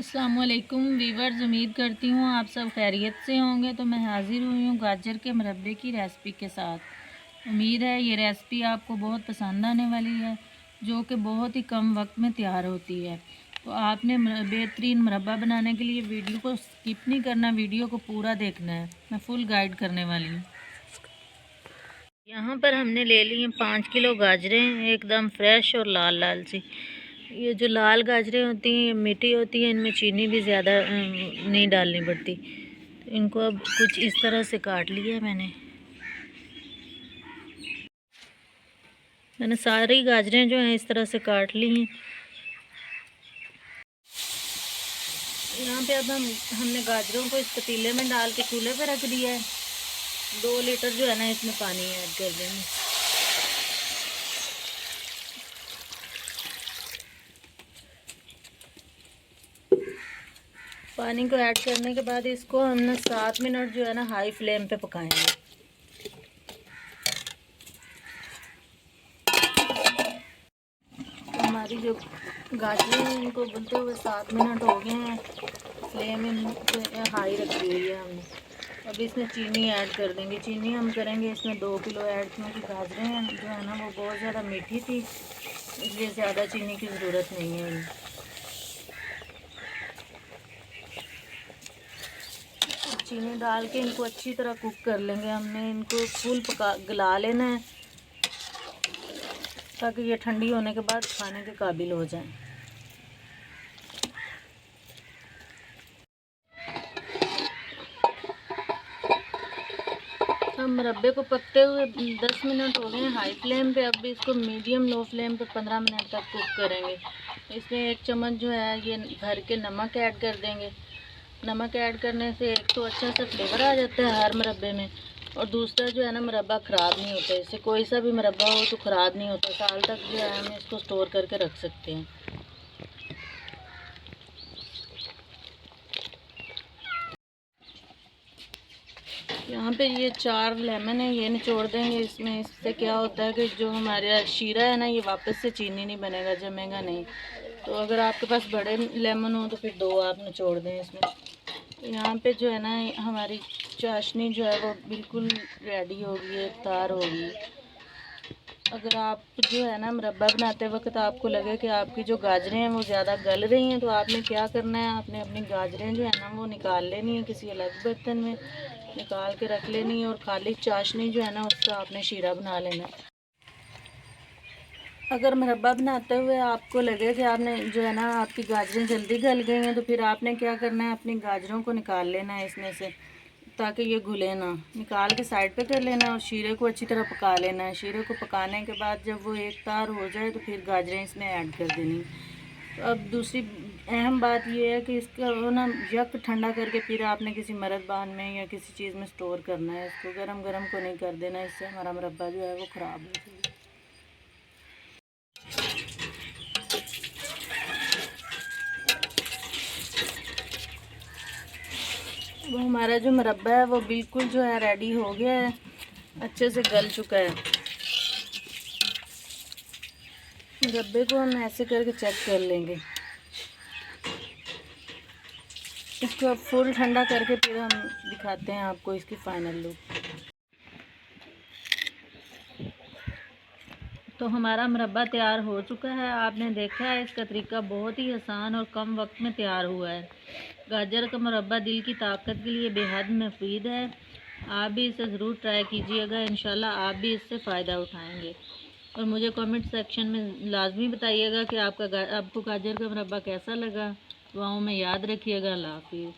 अस्सलामुअलैकुम वीवर्स, उम्मीद करती हूँ आप सब खैरियत से होंगे। तो मैं हाज़िर हुई हूँ गाजर के मुरब्बे की रेसिपी के साथ। उम्मीद है ये रेसिपी आपको बहुत पसंद आने वाली है, जो कि बहुत ही कम वक्त में तैयार होती है। तो आपने बेहतरीन मुरब्बा बनाने के लिए वीडियो को स्किप नहीं करना, वीडियो को पूरा देखना है। मैं फुल गाइड करने वाली हूँ। यहाँ पर हमने ले ली हैं 5 किलो गाजरें, एकदम फ्रेश और लाल लाल सी। ये जो लाल गाजरें होती हैं ये मीठी होती हैं, इनमें चीनी भी ज़्यादा नहीं डालनी पड़ती। तो इनको अब कुछ इस तरह से काट लिया है मैंने सारी गाजरें जो हैं इस तरह से काट ली हैं। यहाँ पे अब हमने गाजरों को इस पतीले में डाल के चूल्हे पे रख दिया है। 2 लीटर जो है ना इसमें पानी ऐड कर देंगे। पानी को ऐड करने के बाद इसको हमने 7 मिनट जो है ना हाई फ्लेम पे पकाएंगे। तो हमारी जो गाजरें हैं इनको बनते हुए 7 मिनट हो गए हैं। फ्लेम हाई रखी हुई है हमने। अब इसमें चीनी ऐड कर देंगे। चीनी हम करेंगे इसमें 2 किलो ऐड, क्योंकि गाजरें हैं जो है ना वो बहुत ज़्यादा मीठी थी, इसलिए ज़्यादा चीनी की ज़रूरत नहीं है। चीनी डाल के इनको अच्छी तरह कुक कर लेंगे। हमने इनको फुल गला लेना है, ताकि ये ठंडी होने के बाद खाने के काबिल हो जाए। हम मुरब्बे को पकते हुए 10 मिनट हो गए हैं हाई फ्लेम पे। अब इसको मीडियम लो फ्लेम पे 15 मिनट तक कुक करेंगे। इसमें 1 चम्मच जो है ये भर के नमक ऐड कर देंगे। नमक ऐड करने से एक तो अच्छा सा फ्लेवर आ जाता है हर मुरब्बे में, और दूसरा जो है ना मुरब्बा ख़राब नहीं होता। इससे कोई सा भी मुरब्बा हो तो ख़राब नहीं होता, साल तक जो है हम इसको स्टोर करके रख सकते हैं। यहाँ पे ये 4 लेमन है, ये निचोड़ देंगे इसमें। इससे क्या होता है कि जो हमारा शीरा है ना ये वापस से चीनी नहीं बनेगा, जमेगा नहीं। तो अगर आपके पास बड़े लेमन हो तो फिर 2 आप निचोड़ दें इसमें। यहाँ पे जो है ना हमारी चाशनी जो है वो बिल्कुल रेडी हो गई है, तैयार हो गई। अगर आप जो है ना मुरब्बा बनाते वक्त आपको लगे कि आपकी जो गाजरें हैं वो ज़्यादा गल रही हैं, तो आपने क्या करना है, आपने अपनी गाजरें जो है ना वो निकाल लेनी है, किसी अलग बर्तन में निकाल के रख लेनी है, और खाली चाशनी जो है ना उसका आपने शीरा बना लेना है। अगर मुरब्बा बनाते हुए आपको लगे कि आपने जो है ना आपकी गाजरें जल्दी गल गई हैं, तो फिर आपने क्या करना है, अपनी गाजरों को निकाल लेना है इसमें से, ताकि ये घुले ना। निकाल के साइड पे कर लेना है और शीरे को अच्छी तरह पका लेना है। शीरे को पकाने के बाद जब वो एक तार हो जाए तो फिर गाजरें इसमें ऐड कर देनी। तो अब दूसरी अहम बात ये है कि इसका वो ना यक ठंडा करके फिर आपने किसी मर्तबान में या किसी चीज़ में स्टोर करना है। इसको गरम गरम को नहीं कर देना, इससे हमारा मुरब्बा जो है वो ख़राब हो जाएगा। वो हमारा जो मुरब्बा है वो बिल्कुल जो है रेडी हो गया है, अच्छे से गल चुका है। मुरब्बे को हम ऐसे करके चेक कर लेंगे। इसको अब फुल ठंडा करके फिर हम दिखाते हैं आपको इसकी फ़ाइनल लुक। तो हमारा मुरब्बा तैयार हो चुका है। आपने देखा है इसका तरीका बहुत ही आसान और कम वक्त में तैयार हुआ है। गाजर का मुरब्बा दिल की ताकत के लिए बेहद मुफीद है। आप भी इसे ज़रूर ट्राई कीजिएगा, इंशाल्लाह आप भी इससे फ़ायदा उठाएंगे। और मुझे कमेंट सेक्शन में लाजमी बताइएगा कि आपको गाजर का मुरब्बा कैसा लगा। दुआओं में याद रखिएगा। अल्लाह हाफिज़।